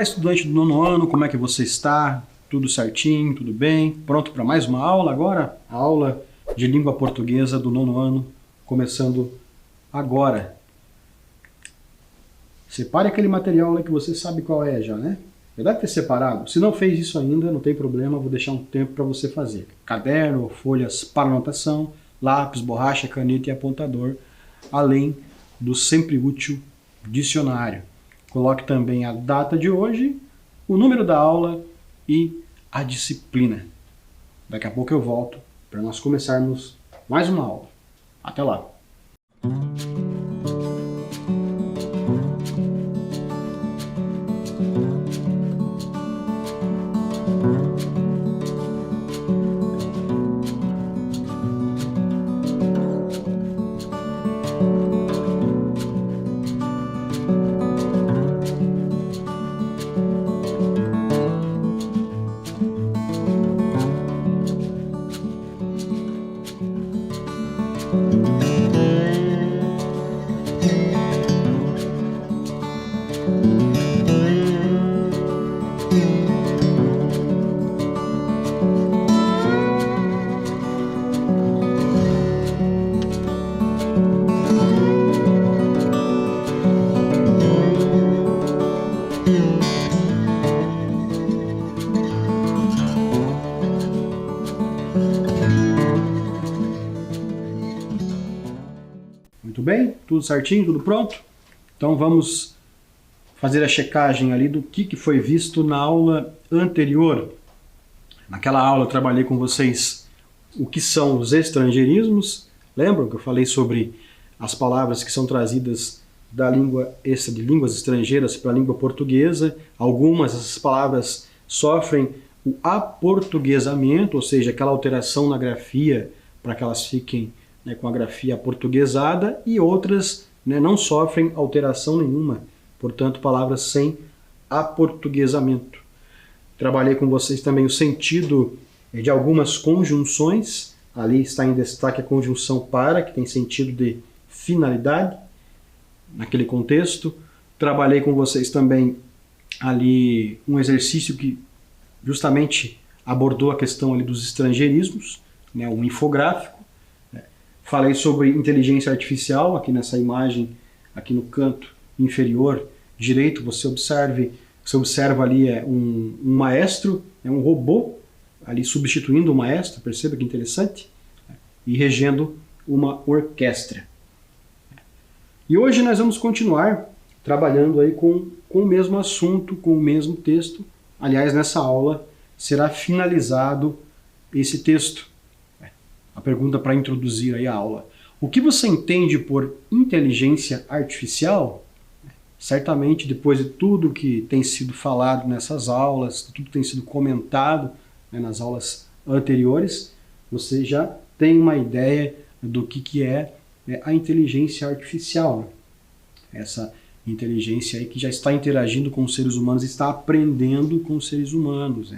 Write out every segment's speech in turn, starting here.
estudante do nono ano, como é que você está? Tudo certinho, tudo bem? Pronto para mais uma aula agora? A aula de língua portuguesa do nono ano, começando agora. Separe aquele material lá que você sabe qual é já, né? Já deve ter separado. Se não fez isso ainda, não tem problema, vou deixar um tempo para você fazer. Caderno, folhas para anotação, lápis, borracha, caneta e apontador, além do sempre útil dicionário. Coloque também a data de hoje, o número da aula e a disciplina. Daqui a pouco eu volto para nós começarmos mais uma aula. Até lá! Muito bem? Tudo certinho? Tudo pronto? Então vamos fazer a checagem ali do que foi visto na aula anterior. Naquela aula eu trabalhei com vocês o que são os estrangeirismos. Lembram que eu falei sobre as palavras que são trazidas da língua de línguas estrangeiras para a língua portuguesa? Algumas dessas palavras sofrem o aportuguesamento, ou seja, aquela alteração na grafia para que elas fiquem com a grafia aportuguesada, e outras não sofrem alteração nenhuma, portanto palavras sem aportuguesamento. Trabalhei com vocês também o sentido de algumas conjunções. Ali está em destaque a conjunção para, que tem sentido de finalidade naquele contexto. Trabalhei com vocês também ali um exercício que justamente abordou a questão ali dos estrangeirismos, um infográfico. Falei sobre inteligência artificial, aqui nessa imagem, aqui no canto inferior direito, você observa ali um maestro, um robô, ali substituindo o maestro, perceba que interessante, e regendo uma orquestra. E hoje nós vamos continuar trabalhando aí com o mesmo assunto, com o mesmo texto. Aliás, nessa aula será finalizado esse texto. A pergunta para introduzir aí a aula. O que você entende por inteligência artificial? Certamente, depois de tudo que tem sido falado nessas aulas, tudo que tem sido comentado nas aulas anteriores, você já tem uma ideia do que é a inteligência artificial. Essa inteligência aí que já está interagindo com os seres humanos, está aprendendo com os seres humanos.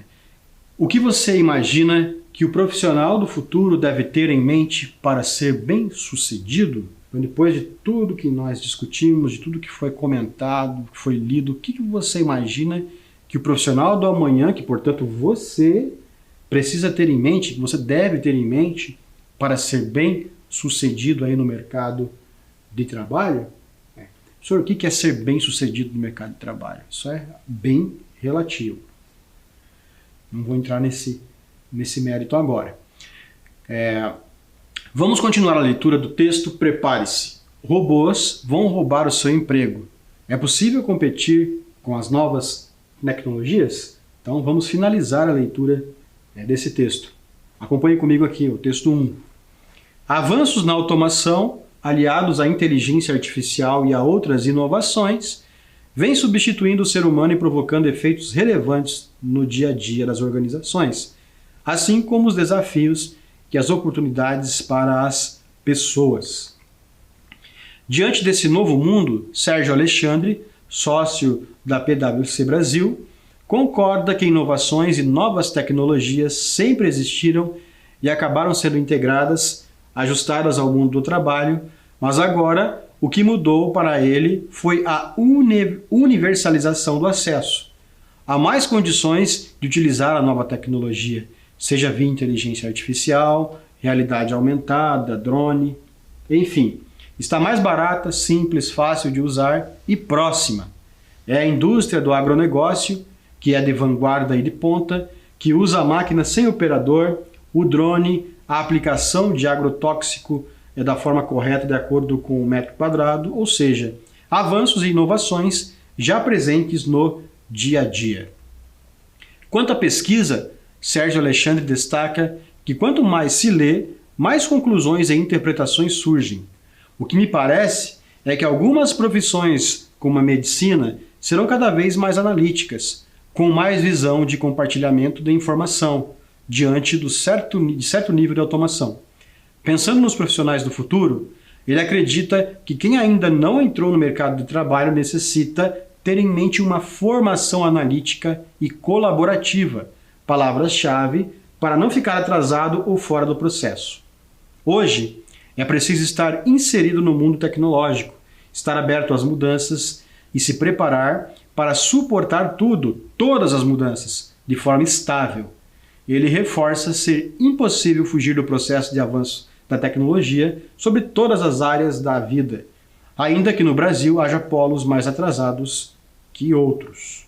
O que você imagina que o profissional do futuro deve ter em mente para ser bem-sucedido? Então, depois de tudo que nós discutimos, de tudo que foi comentado, que foi lido, o que você imagina que o profissional do amanhã, que portanto você precisa ter em mente, que você deve ter em mente para ser bem-sucedido aí no mercado de trabalho? Senhor, o que é ser bem-sucedido no mercado de trabalho? Isso é bem relativo. Não vou entrar nesse mérito agora. Vamos continuar a leitura do texto. Prepare-se. Robôs vão roubar o seu emprego. É possível competir com as novas tecnologias? Então vamos finalizar a leitura desse texto. Acompanhe comigo aqui o texto 1. Avanços na automação, aliados à inteligência artificial e a outras inovações, vem substituindo o ser humano e provocando efeitos relevantes no dia a dia das organizações, assim como os desafios e as oportunidades para as pessoas. Diante desse novo mundo, Sérgio Alexandre, sócio da PwC Brasil, concorda que inovações e novas tecnologias sempre existiram e acabaram sendo integradas, ajustadas ao mundo do trabalho, mas agora o que mudou para ele foi a universalização do acesso. há mais condições de utilizar a nova tecnologia, seja via inteligência artificial, realidade aumentada, drone, enfim. Está mais barata, simples, fácil de usar e próxima. É a indústria do agronegócio, que é de vanguarda e de ponta, que usa a máquina sem operador, o drone, a aplicação de agrotóxico da forma correta de acordo com o metro quadrado, ou seja, avanços e inovações já presentes no dia a dia. Quanto à pesquisa, Sérgio Alexandre destaca que quanto mais se lê, mais conclusões e interpretações surgem. O que me parece é que algumas profissões, como a medicina, serão cada vez mais analíticas, com mais visão de compartilhamento de informação, diante de certo nível de automação. Pensando nos profissionais do futuro, ele acredita que quem ainda não entrou no mercado de trabalho necessita ter em mente uma formação analítica e colaborativa, palavras-chave para não ficar atrasado ou fora do processo. Hoje, é preciso estar inserido no mundo tecnológico, estar aberto às mudanças e se preparar para suportar todas as mudanças, de forma estável. Ele reforça ser impossível fugir do processo de avanço da tecnologia sobre todas as áreas da vida, ainda que no Brasil haja polos mais atrasados que outros.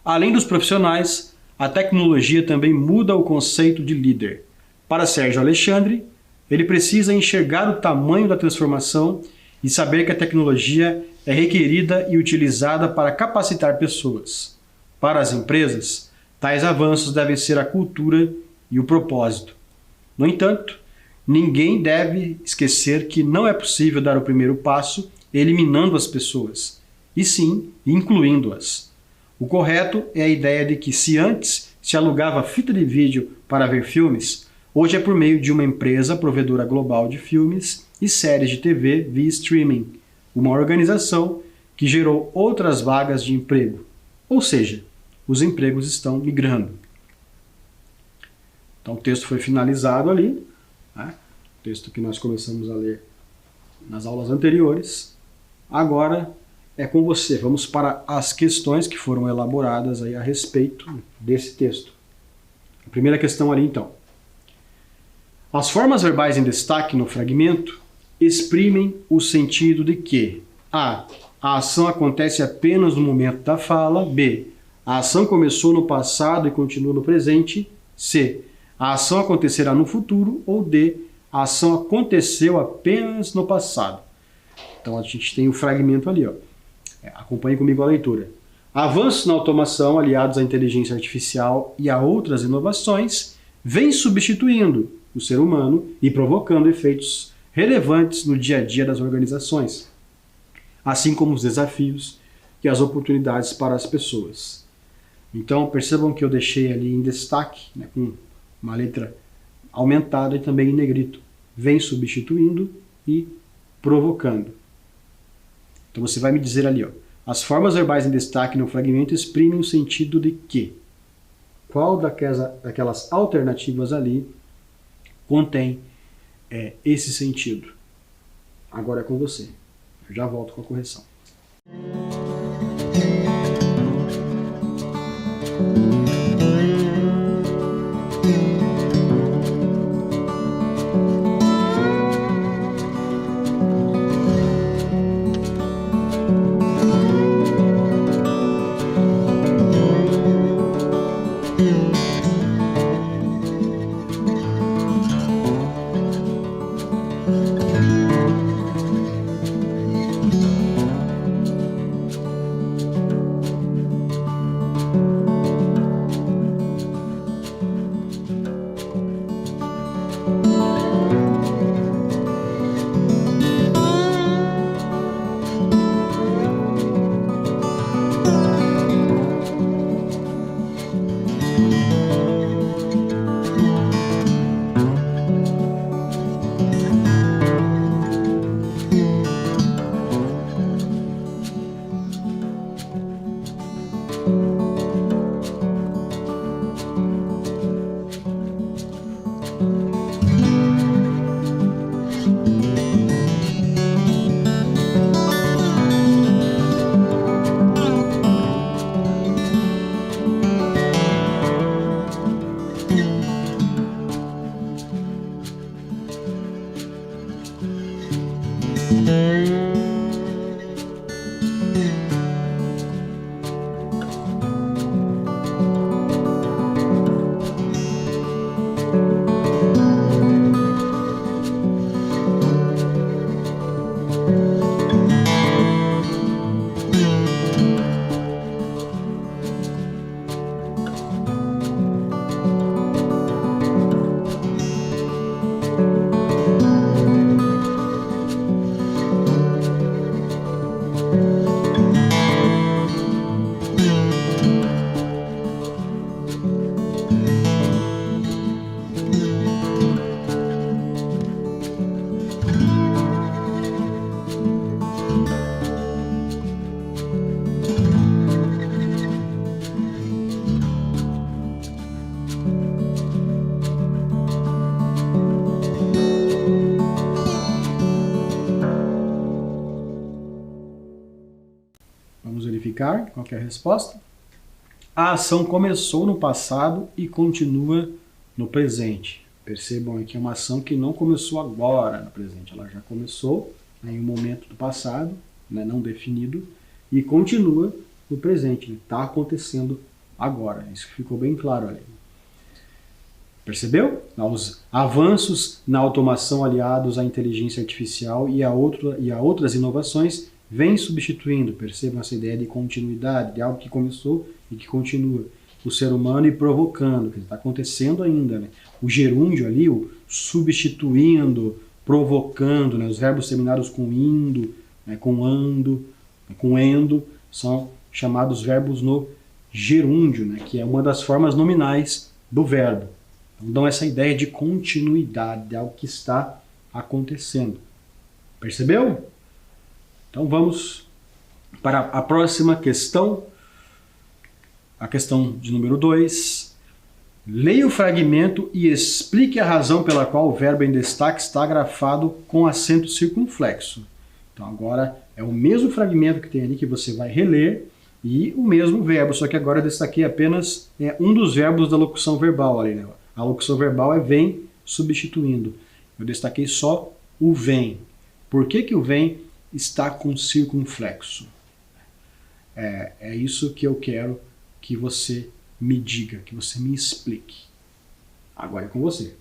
Além dos profissionais, a tecnologia também muda o conceito de líder. Para Sérgio Alexandre, ele precisa enxergar o tamanho da transformação e saber que a tecnologia é requerida e utilizada para capacitar pessoas. Para as empresas, tais avanços devem ser a cultura e o propósito. No entanto, ninguém deve esquecer que não é possível dar o primeiro passo eliminando as pessoas, e sim incluindo-as. O correto é a ideia de que se antes se alugava fita de vídeo para ver filmes, hoje é por meio de uma empresa provedora global de filmes e séries de TV via streaming, uma organização que gerou outras vagas de emprego. Ou seja, os empregos estão migrando. Então o texto foi finalizado ali, né? O texto que nós começamos a ler nas aulas anteriores. Agora é com você. Vamos para as questões que foram elaboradas aí a respeito desse texto. A primeira questão ali então. As formas verbais em destaque no fragmento exprimem o sentido de que a ação acontece apenas no momento da fala, b. A ação começou no passado e continua no presente, c. A ação acontecerá no futuro, ou d. A ação aconteceu apenas no passado. Então a gente tem o fragmento ali, ó. Acompanhe comigo a leitura. Avanços na automação aliados à inteligência artificial e a outras inovações vêm substituindo o ser humano e provocando efeitos relevantes no dia a dia das organizações, assim como os desafios e as oportunidades para as pessoas. Então percebam que eu deixei ali em destaque, né, com uma letra aumentada e também em negrito. Vem substituindo e provocando. Então você vai me dizer ali, ó, as formas verbais em destaque no fragmento exprimem o sentido de que? Qual daquelas alternativas ali contém esse sentido? Agora é com você. Eu já volto com a correção. Vamos verificar qual que é a resposta. A ação começou no passado e continua no presente. Percebam aqui, é uma ação que não começou agora no presente, ela já começou em um momento do passado, né, não definido, e continua no presente, está acontecendo agora. Isso ficou bem claro ali. Percebeu? Os avanços na automação aliados à inteligência artificial e a outras inovações vêm substituindo, percebam essa ideia de continuidade, de algo que começou e que continua. O ser humano e provocando, que está acontecendo ainda. Né? O gerúndio ali, o substituindo, provocando, né? Os verbos terminados com indo, né? Com ando, com endo, são chamados verbos no gerúndio, né? Que é uma das formas nominais do verbo. Então dão essa ideia de continuidade, de algo que está acontecendo. Percebeu? Então vamos para a próxima questão. A questão de número 2. Leia o fragmento e explique a razão pela qual o verbo em destaque está grafado com acento circunflexo. Então agora é o mesmo fragmento que tem ali que você vai reler e o mesmo verbo, só que agora eu destaquei apenas um dos verbos da locução verbal ali, né? A locução verbal é vem substituindo. Eu destaquei só o vem. Por que o vem está com circunflexo? É isso que eu quero que você me diga, que você me explique. Agora é com você.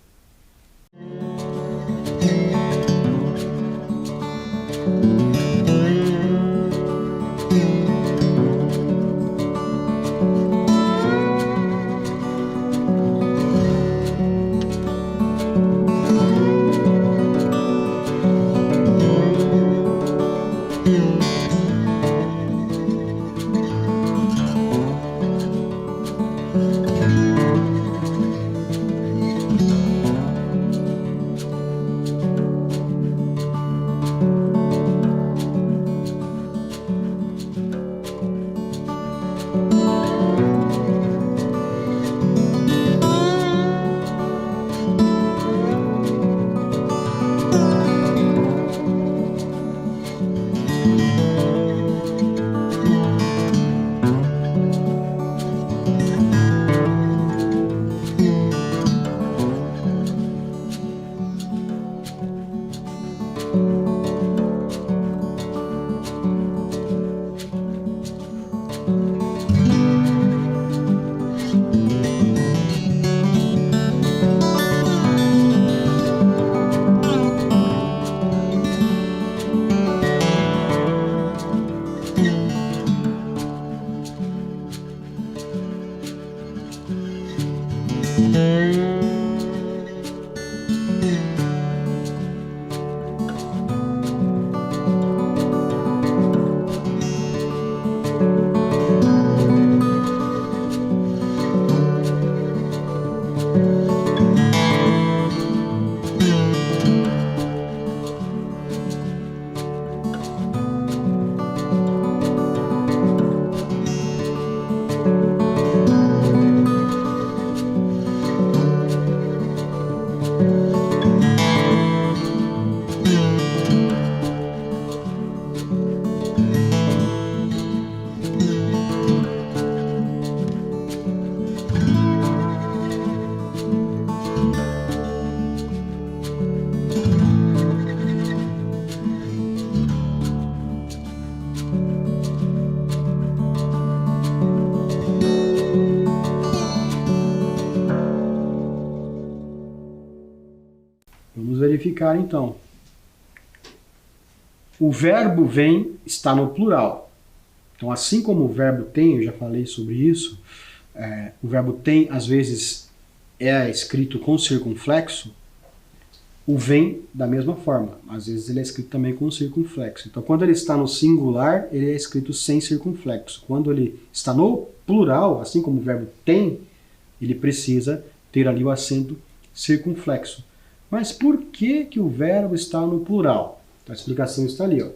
explicar então. O verbo vem está no plural. Então, assim como o verbo tem, eu já falei sobre isso, o verbo tem, às vezes, é escrito com circunflexo, o vem da mesma forma. Às vezes ele é escrito também com circunflexo. Então, quando ele está no singular, ele é escrito sem circunflexo. Quando ele está no plural, assim como o verbo tem, ele precisa ter ali o acento circunflexo. Mas por que que o verbo está no plural? A explicação está ali. Ó.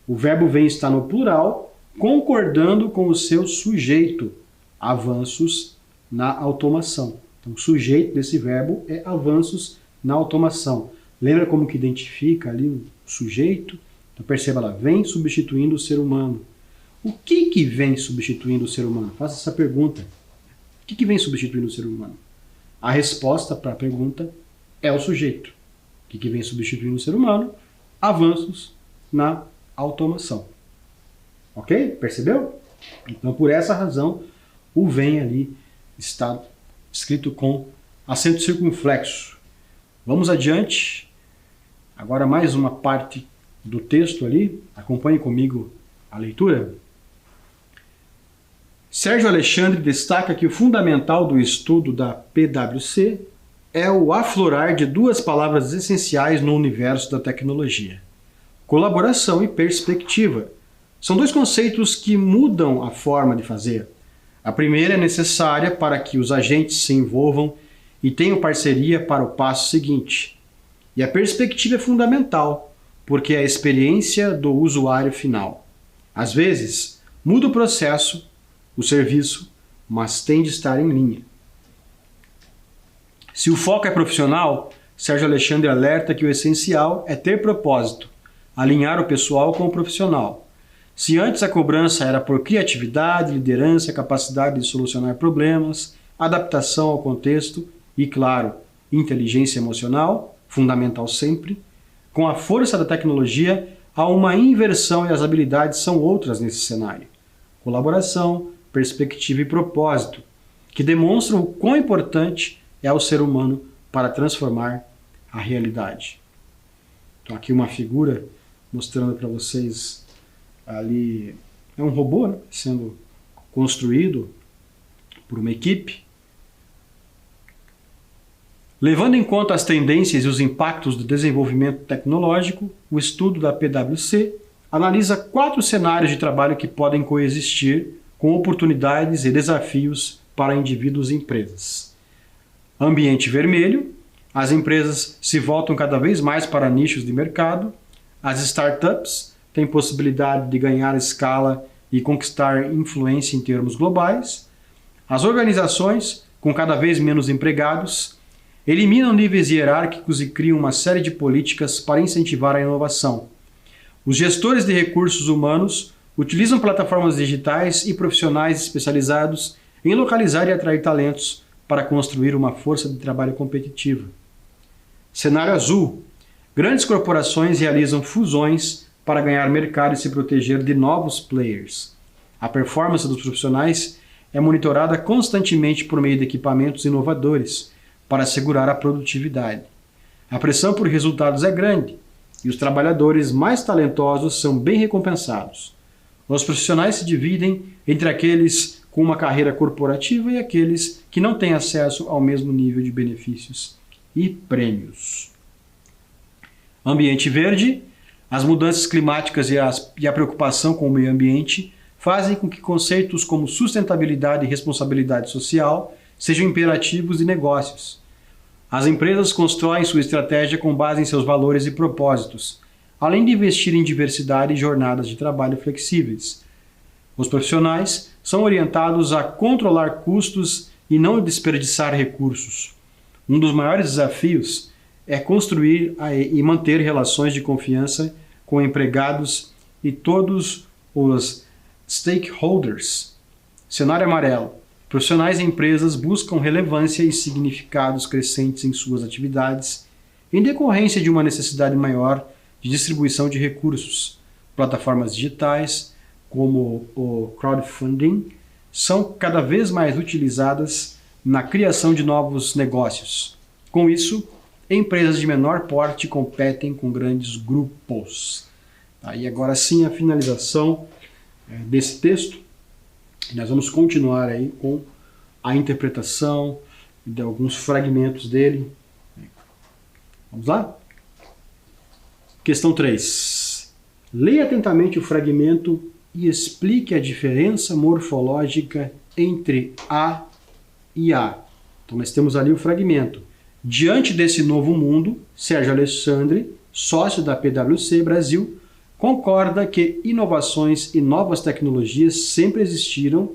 O verbo vem está no plural, concordando com o seu sujeito, avanços na automação. Então, o sujeito desse verbo é avanços na automação. Lembra como que identifica ali o sujeito? Então, perceba lá, vem substituindo o ser humano. O que que vem substituindo o ser humano? Faça essa pergunta. O que que vem substituindo o ser humano? A resposta para a pergunta é o sujeito. O que que vem substituindo o ser humano? Avanços na automação. Ok? Percebeu? Então, por essa razão, o vem ali está escrito com acento circunflexo. Vamos adiante. Agora mais uma parte do texto ali. Acompanhe comigo a leitura. Sérgio Alexandre destaca que o fundamental do estudo da PwC é o aflorar de duas palavras essenciais no universo da tecnologia: colaboração e perspectiva. São dois conceitos que mudam a forma de fazer. A primeira é necessária para que os agentes se envolvam e tenham parceria para o passo seguinte. E a perspectiva é fundamental, porque é a experiência do usuário final. Às vezes, muda o processo, o serviço, mas tem de estar em linha. Se o foco é profissional, Sérgio Alexandre alerta que o essencial é ter propósito, alinhar o pessoal com o profissional. Se antes a cobrança era por criatividade, liderança, capacidade de solucionar problemas, adaptação ao contexto e, claro, inteligência emocional, fundamental sempre, com a força da tecnologia há uma inversão e as habilidades são outras nesse cenário. Colaboração, perspectiva e propósito, que demonstram o quão importante é o ser humano para transformar a realidade. Então aqui uma figura mostrando para vocês ali, é um robô, né, sendo construído por uma equipe. Levando em conta as tendências e os impactos do desenvolvimento tecnológico, o estudo da PwC analisa 4 cenários de trabalho que podem coexistir com oportunidades e desafios para indivíduos e empresas. Ambiente vermelho, as empresas se voltam cada vez mais para nichos de mercado, as startups têm possibilidade de ganhar escala e conquistar influência em termos globais, as organizações, com cada vez menos empregados, eliminam níveis hierárquicos e criam uma série de políticas para incentivar a inovação. Os gestores de recursos humanos utilizam plataformas digitais e profissionais especializados em localizar e atrair talentos para construir uma força de trabalho competitiva. Cenário azul. Grandes corporações realizam fusões para ganhar mercado e se proteger de novos players. A performance dos profissionais é monitorada constantemente por meio de equipamentos inovadores para assegurar a produtividade. A pressão por resultados é grande e os trabalhadores mais talentosos são bem recompensados. Os profissionais se dividem entre aqueles com uma carreira corporativa e aqueles que não têm acesso ao mesmo nível de benefícios e prêmios. Ambiente verde. As mudanças climáticas e a preocupação com o meio ambiente fazem com que conceitos como sustentabilidade e responsabilidade social sejam imperativos de negócios. As empresas constroem sua estratégia com base em seus valores e propósitos, além de investir em diversidade e jornadas de trabalho flexíveis. Os profissionais são orientados a controlar custos e não desperdiçar recursos. Um dos maiores desafios é construir e manter relações de confiança com empregados e todos os stakeholders. Cenário amarelo. Profissionais e empresas buscam relevância e significados crescentes em suas atividades, em decorrência de uma necessidade maior de distribuição de recursos. Plataformas digitais, como o crowdfunding, são cada vez mais utilizadas na criação de novos negócios. Com isso, empresas de menor porte competem com grandes grupos. Aí agora sim a finalização desse texto. Nós vamos continuar aí com a interpretação de alguns fragmentos dele. Vamos lá? Questão 3. Leia atentamente o fragmento e explique a diferença morfológica entre A e A. Então nós temos ali o fragmento. Diante desse novo mundo, Sérgio Alexandre, sócio da PwC Brasil, concorda que inovações e novas tecnologias sempre existiram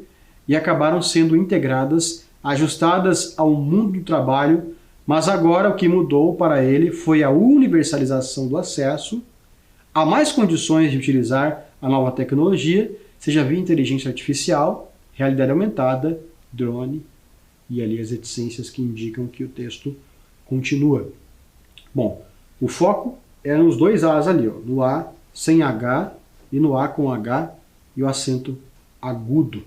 e acabaram sendo integradas, ajustadas ao mundo do trabalho, mas agora o que mudou para ele foi a universalização do acesso a mais condições de utilizar a nova tecnologia, seja via inteligência artificial, realidade aumentada, drone e ali as reticências que indicam que o texto continua. Bom, o foco é nos dois A's ali, ó, no A sem H e no A com H e o acento agudo.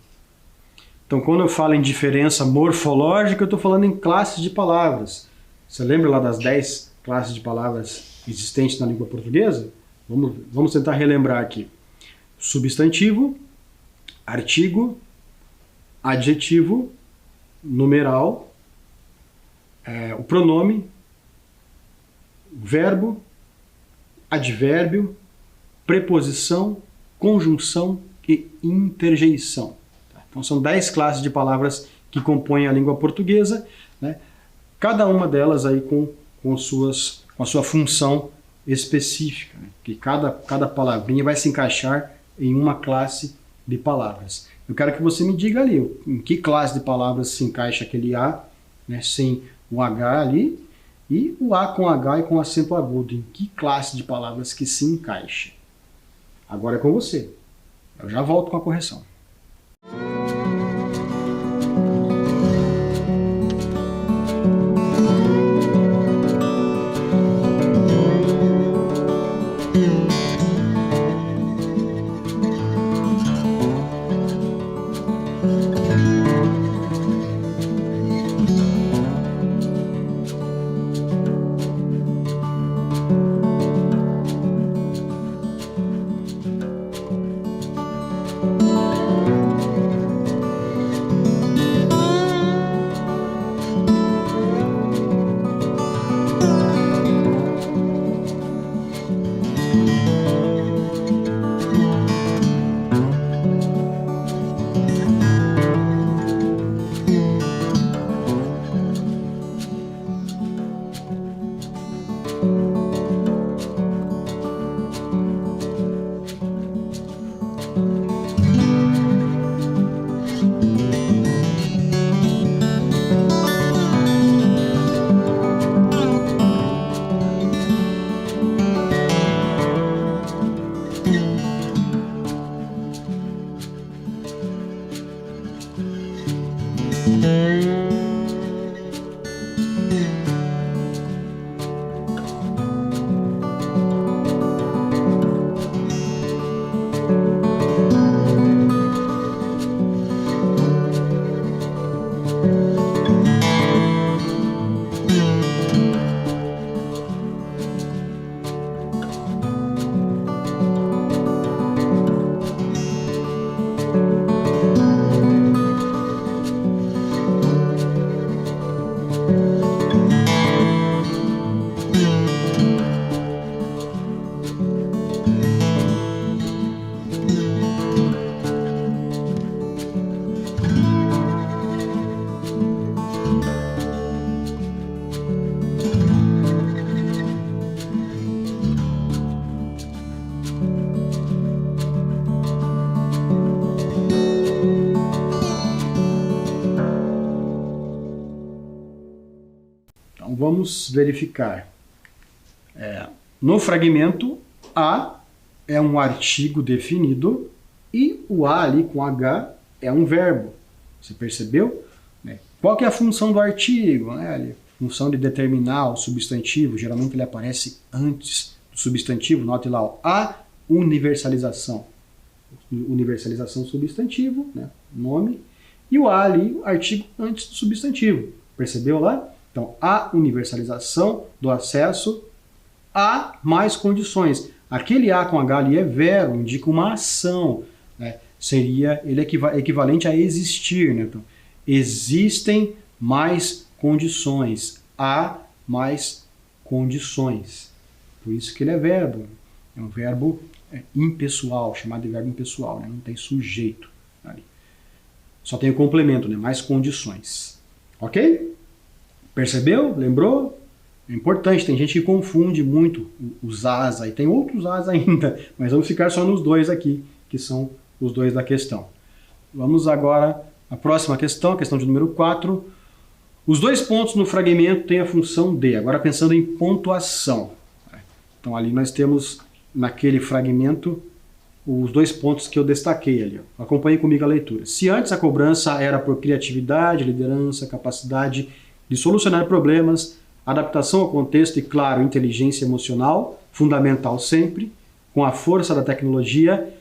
Então, quando eu falo em diferença morfológica, eu estou falando em classes de palavras. Você lembra lá das 10 classes de palavras existentes na língua portuguesa? Vamos tentar relembrar aqui. Substantivo, artigo, adjetivo, numeral, o pronome, verbo, advérbio, preposição, conjunção e interjeição. Então são 10 classes de palavras que compõem a língua portuguesa, né? Cada uma delas aí com a sua função específica, né? Que cada palavrinha vai se encaixar em uma classe de palavras. Eu quero que você me diga ali em que classe de palavras se encaixa aquele A, né, sem o H ali, e o A com H e com acento agudo, em que classe de palavras que se encaixa. Agora é com você. Eu já volto com a correção. Então vamos verificar. No fragmento, A é um artigo definido e o A ali com H é um verbo. Você percebeu? Qual que é a função do artigo? A função de determinar o substantivo. Geralmente ele aparece antes do substantivo. Note lá, a universalização. Universalização substantivo, né? Nome. E o A ali, artigo antes do substantivo. Percebeu lá? Então, a universalização do acesso a mais condições. Aquele A com H ali é verbo, indica uma ação, né? Seria ele equivalente a existir, né? Então, existem mais condições, há mais condições. Por isso que ele é verbo. É um verbo impessoal, chamado de verbo impessoal, né? Não tem sujeito ali. Só tem o complemento, né? Mais condições. Ok? Percebeu? Lembrou? É importante, tem gente que confunde muito os as aí. Tem outros as ainda, mas vamos ficar só nos dois aqui, que são os dois da questão. Vamos agora à próxima questão, a questão de número 4. Os dois pontos no fragmento têm a função de. Agora pensando em pontuação. Então ali nós temos naquele fragmento os dois pontos que eu destaquei ali. Ó. Acompanhe comigo a leitura. Se antes a cobrança era por criatividade, liderança, capacidade de solucionar problemas, adaptação ao contexto e, claro, inteligência emocional, fundamental sempre, com a força da tecnologia,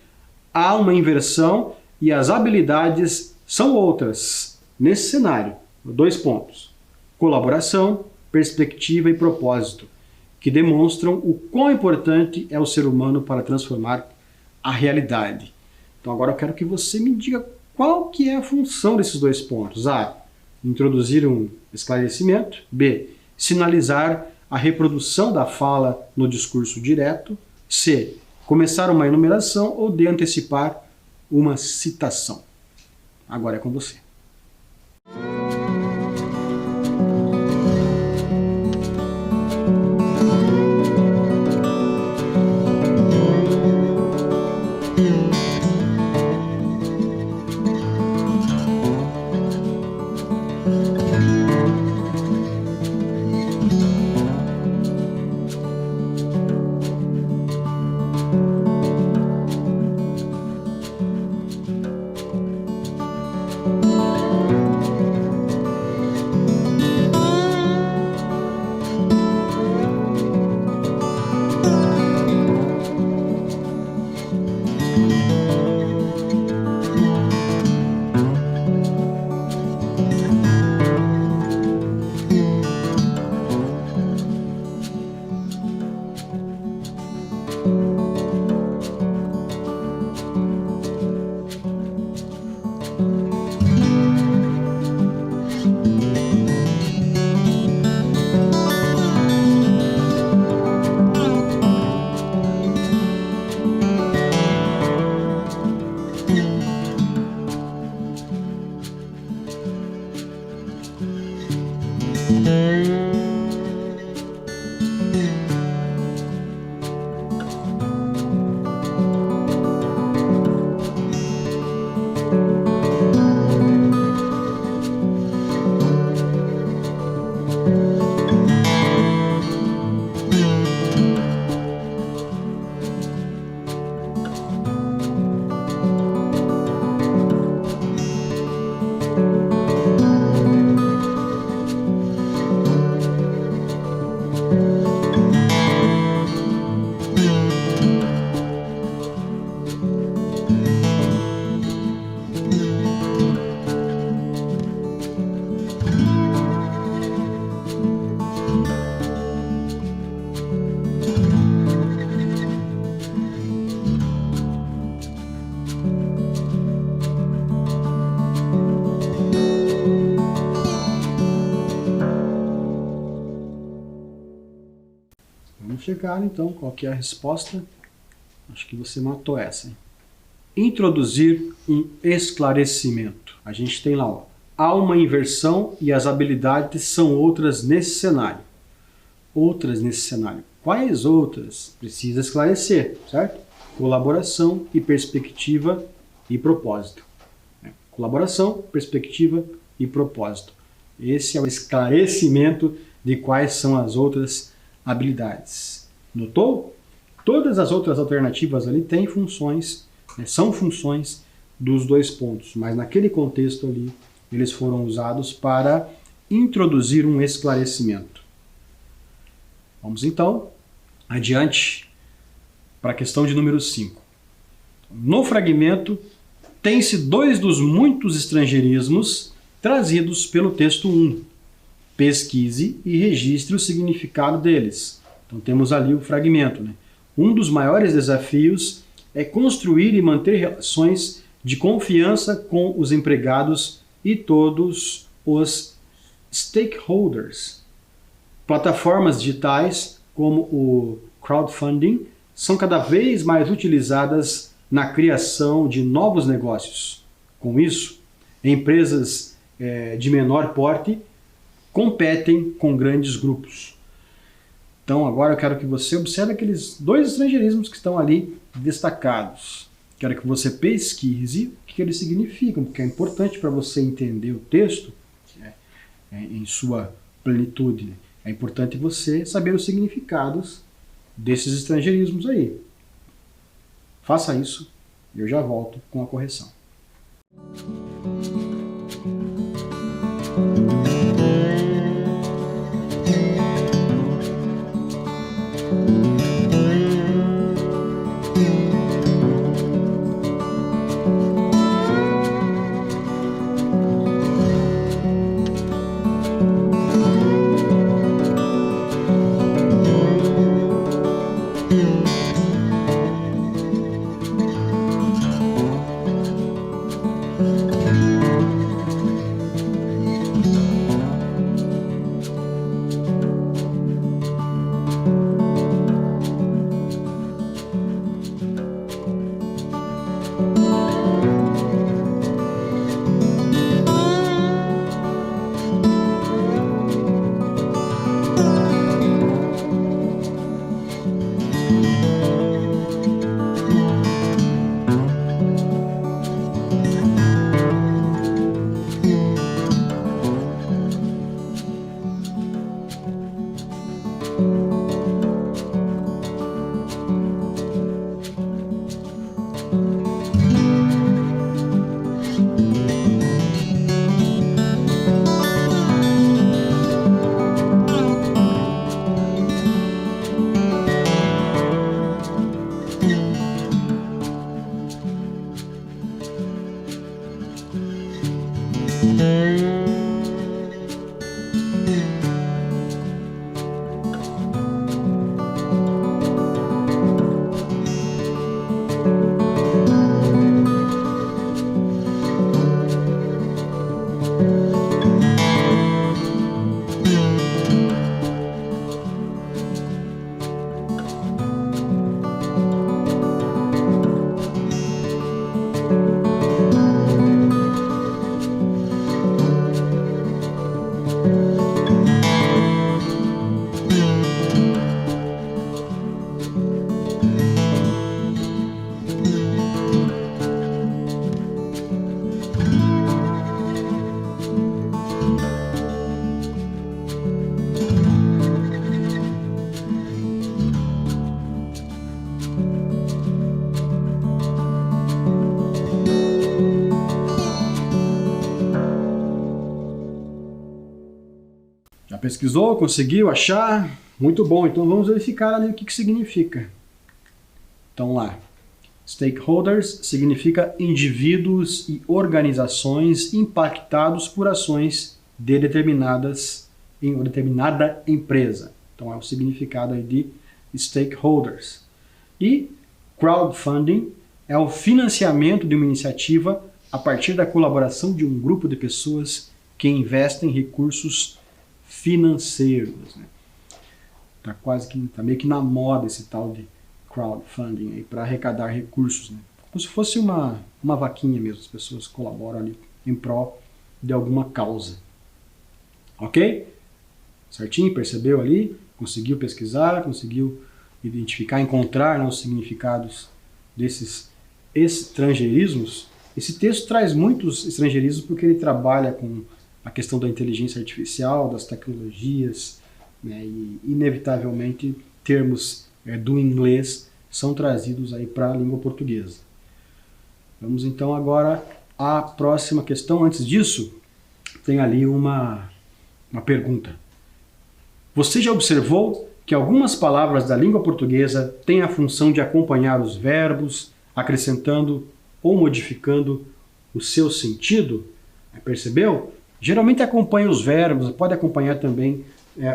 há uma inversão e as habilidades são outras. Nesse cenário, 2 pontos. Colaboração, perspectiva e propósito, que demonstram o quão importante é o ser humano para transformar a realidade. Então agora eu quero que você me diga qual que é a função desses 2 pontos. A. Introduzir um esclarecimento. B. Sinalizar a reprodução da fala no discurso direto. C. Começar uma enumeração. Ou D. Antecipar uma citação. Agora é com você. Vamos checar então qual que é a resposta. Acho que você matou essa. Hein? Introduzir um esclarecimento. A gente tem lá, ó, há uma inversão e as habilidades são outras nesse cenário. Outras nesse cenário. Quais outras? Precisa esclarecer, certo? Colaboração e perspectiva e propósito. Colaboração, perspectiva e propósito. Esse é o esclarecimento de quais são as outras habilidades. Notou? Todas as outras alternativas ali têm funções, né, são funções dos 2 pontos, mas naquele contexto ali eles foram usados para introduzir um esclarecimento. Vamos então adiante para a questão de número 5. No fragmento tem-se 2 dos muitos estrangeirismos trazidos pelo texto 1. pesquise e registre o significado deles. Então temos ali o fragmento, né? Um dos maiores desafios é construir e manter relações de confiança com os empregados e todos os stakeholders. Plataformas digitais como o crowdfunding são cada vez mais utilizadas na criação de novos negócios. Com isso, empresas de menor porte competem com grandes grupos. Então agora eu quero que você observe aqueles dois estrangeirismos que estão ali destacados. Quero que você pesquise o que eles significam, porque é importante para você entender o texto em sua plenitude. É importante você saber os significados desses estrangeirismos aí. Faça isso e eu já volto com a correção. Pesquisou, conseguiu achar? Muito bom, então vamos verificar ali o que significa. Então lá, stakeholders significa indivíduos e organizações impactados por ações de determinada empresa. Então é o significado aí de stakeholders. E crowdfunding é o financiamento de uma iniciativa a partir da colaboração de um grupo de pessoas que investem recursos financeiros, né? Tá meio que na moda esse tal de crowdfunding aí para arrecadar recursos, né? Como se fosse uma vaquinha mesmo, as pessoas colaboram ali em prol de alguma causa. Ok? Certinho? Percebeu ali? Conseguiu pesquisar, conseguiu identificar, encontrar, né, os significados desses estrangeirismos? Esse texto traz muitos estrangeirismos porque ele trabalha com a questão da inteligência artificial, das tecnologias, né, e inevitavelmente termos do inglês são trazidos aí para a língua portuguesa. Vamos então agora à próxima questão. Antes disso, tem ali uma pergunta. Você já observou que algumas palavras da língua portuguesa têm a função de acompanhar os verbos, acrescentando ou modificando o seu sentido? Percebeu? Geralmente acompanha os verbos, pode acompanhar também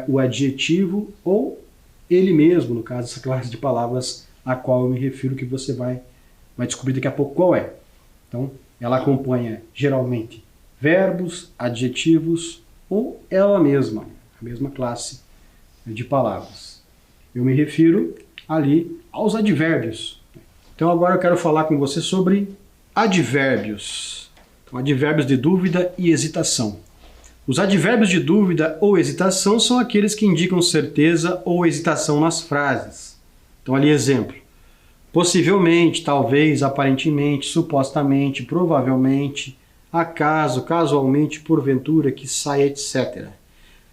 o adjetivo ou ele mesmo, no caso, essa classe de palavras a qual eu me refiro, que você vai descobrir daqui a pouco qual é. Então, ela acompanha geralmente verbos, adjetivos ou ela mesma, a mesma classe de palavras. Eu me refiro ali aos advérbios. Então agora eu quero falar com você sobre advérbios. Então, advérbios de dúvida e hesitação. Os advérbios de dúvida ou hesitação são aqueles que indicam certeza ou hesitação nas frases. Então ali exemplo. Possivelmente, talvez, aparentemente, supostamente, provavelmente, acaso, casualmente, porventura, quiçá, etc.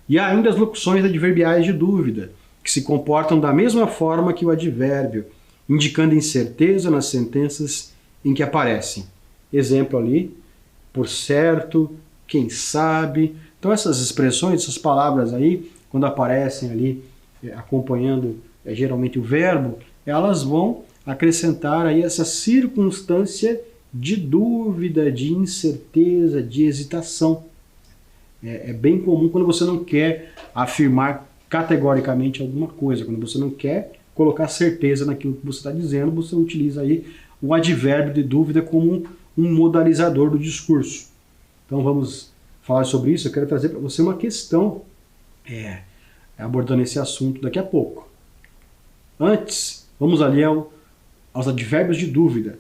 E há ainda as locuções adverbiais de dúvida, que se comportam da mesma forma que o advérbio, indicando incerteza nas sentenças em que aparecem. Exemplo ali, por certo, quem sabe. Então essas expressões, essas palavras aí, quando aparecem ali acompanhando geralmente o verbo, elas vão acrescentar aí essa circunstância de dúvida, de incerteza, de hesitação. É bem comum quando você não quer afirmar categoricamente alguma coisa, quando você não quer colocar certeza naquilo que você está dizendo, você utiliza aí o advérbio de dúvida como um modalizador do discurso. Então vamos falar sobre isso. Eu quero trazer para você uma questão abordando esse assunto daqui a pouco. Antes, vamos ali aos advérbios de dúvida.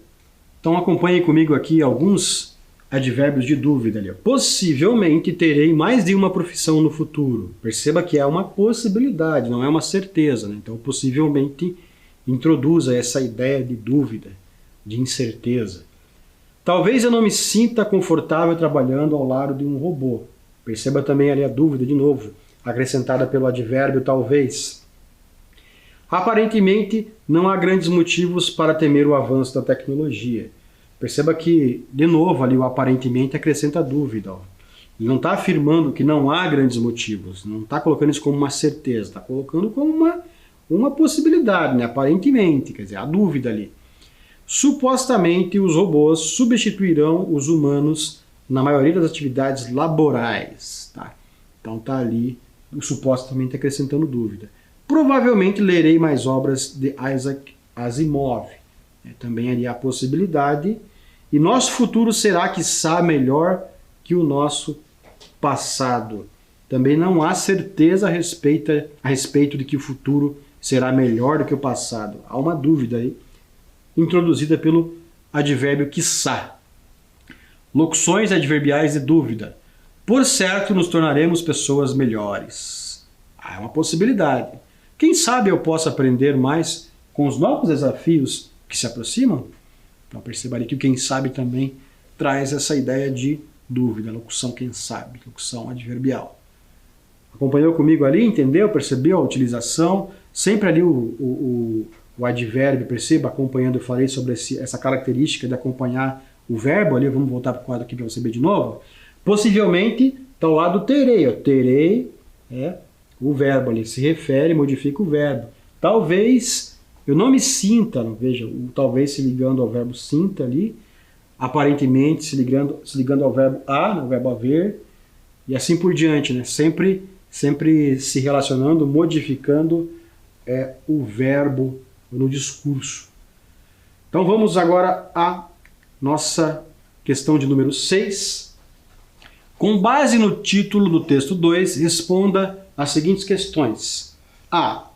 Então acompanhe comigo aqui alguns advérbios de dúvida ali. Possivelmente terei mais de uma profissão no futuro. Perceba que é uma possibilidade, não é uma certeza, né? Então possivelmente introduza essa ideia de dúvida, de incerteza. Talvez eu não me sinta confortável trabalhando ao lado de um robô. Perceba também ali a dúvida, de novo, acrescentada pelo advérbio talvez. Aparentemente, não há grandes motivos para temer o avanço da tecnologia. Perceba que, de novo, ali o aparentemente acrescenta dúvida. Ó. Ele não está afirmando que não há grandes motivos, não está colocando isso como uma certeza, está colocando como uma possibilidade, né? Aparentemente, quer dizer, há dúvida ali. Supostamente, os robôs substituirão os humanos na maioria das atividades laborais. Tá? Então está ali, supostamente acrescentando dúvida. Provavelmente lerei mais obras de Isaac Asimov. Também ali há a possibilidade. E nosso futuro será, quiçá, melhor que o nosso passado. Também não há certeza a respeito de que o futuro será melhor do que o passado. Há uma dúvida aí, introduzida pelo advérbio quiçá. Locuções adverbiais de dúvida. Por certo, nos tornaremos pessoas melhores. Há uma possibilidade. Quem sabe eu possa aprender mais com os novos desafios que se aproximam? Então perceba ali que o quem sabe também traz essa ideia de dúvida, locução quem sabe, locução adverbial. Acompanhou comigo ali, entendeu? Percebeu a utilização? Sempre ali o advérbio, perceba, acompanhando, eu falei sobre essa característica de acompanhar o verbo ali, vamos voltar para o quadro aqui para você ver de novo. Possivelmente, está ao lado do terei, ó. Terei o verbo ali, se refere, modifica o verbo. Talvez eu não me sinta, veja, o talvez se ligando ao verbo sinta ali, aparentemente se ligando ao verbo a, o verbo haver, e assim por diante, né? Sempre se relacionando, modificando o verbo no discurso. Então vamos agora à nossa questão de número 6. Com base no título do texto 2, responda as seguintes questões. A.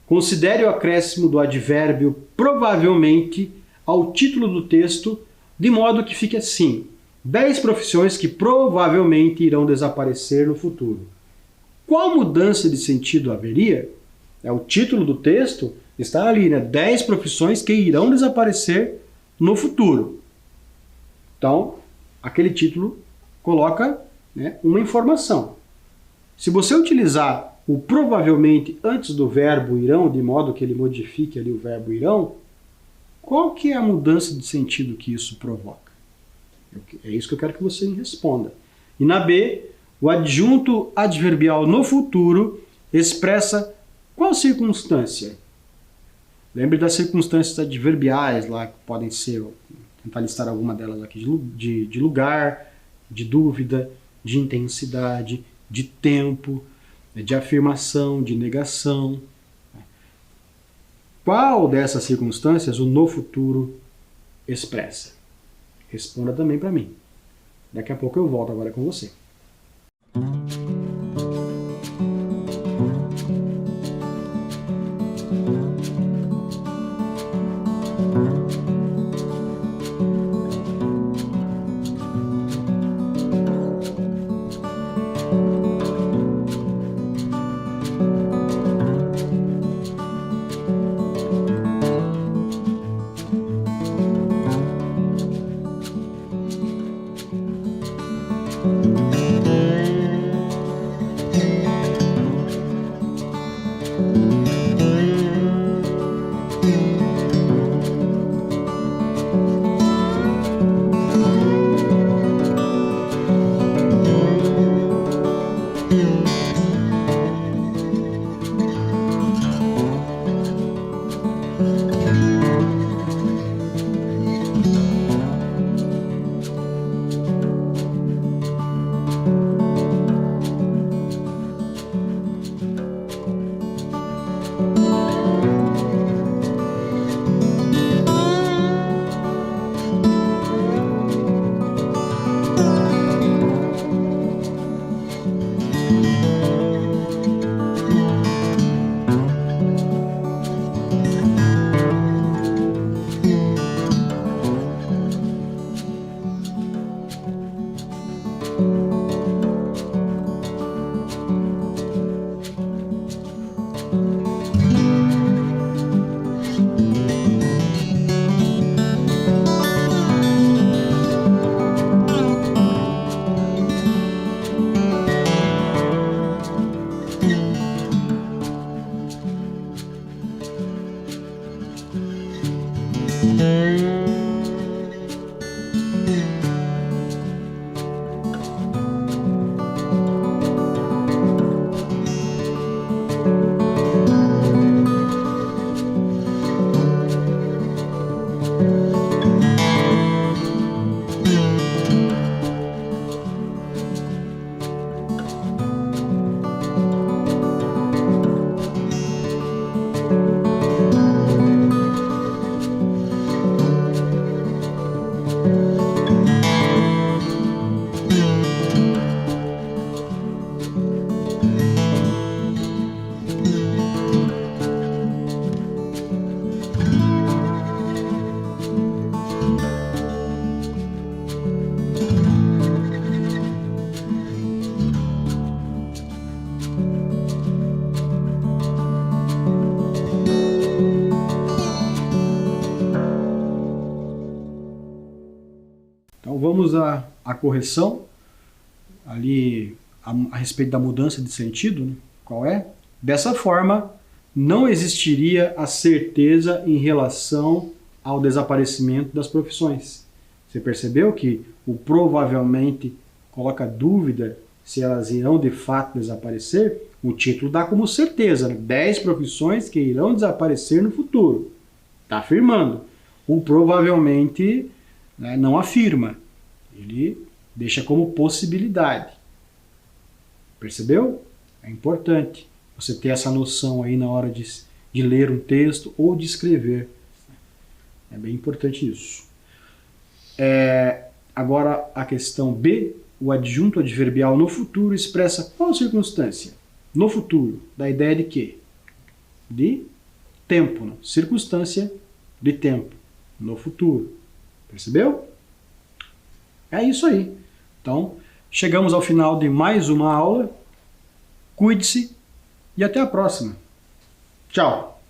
Considere o acréscimo do advérbio provavelmente ao título do texto, de modo que fique assim: 10 profissões que provavelmente irão desaparecer no futuro. Qual mudança de sentido haveria? O título do texto está ali, né? 10 profissões que irão desaparecer no futuro. Então, aquele título coloca, né, uma informação. Se você utilizar o provavelmente antes do verbo irão, de modo que ele modifique ali o verbo irão, qual que é a mudança de sentido que isso provoca? É isso que eu quero que você me responda. E na B, o adjunto adverbial no futuro expressa qual circunstância? Lembre das circunstâncias adverbiais lá, que podem ser, vou tentar listar alguma delas aqui, de lugar, de dúvida, de intensidade, de tempo, de afirmação, de negação. Qual dessas circunstâncias o no futuro expressa? Responda também para mim. Daqui a pouco eu volto agora com você. Então vamos à correção ali a respeito da mudança de sentido, né? Qual é? Dessa forma, não existiria a certeza em relação ao desaparecimento das profissões. Você percebeu que o provavelmente coloca dúvida se elas irão de fato desaparecer? O título dá como certeza, né? 10 profissões que irão desaparecer no futuro. Está afirmando. O provavelmente, né, não afirma. Ele deixa como possibilidade. Percebeu? É importante você ter essa noção aí na hora de ler um texto ou de escrever. É bem importante isso. Agora a questão B, o adjunto adverbial no futuro expressa qual circunstância? No futuro, da ideia de quê? De tempo, né? Circunstância de tempo, no futuro. Percebeu? É isso aí. Então, chegamos ao final de mais uma aula. Cuide-se e até a próxima. Tchau!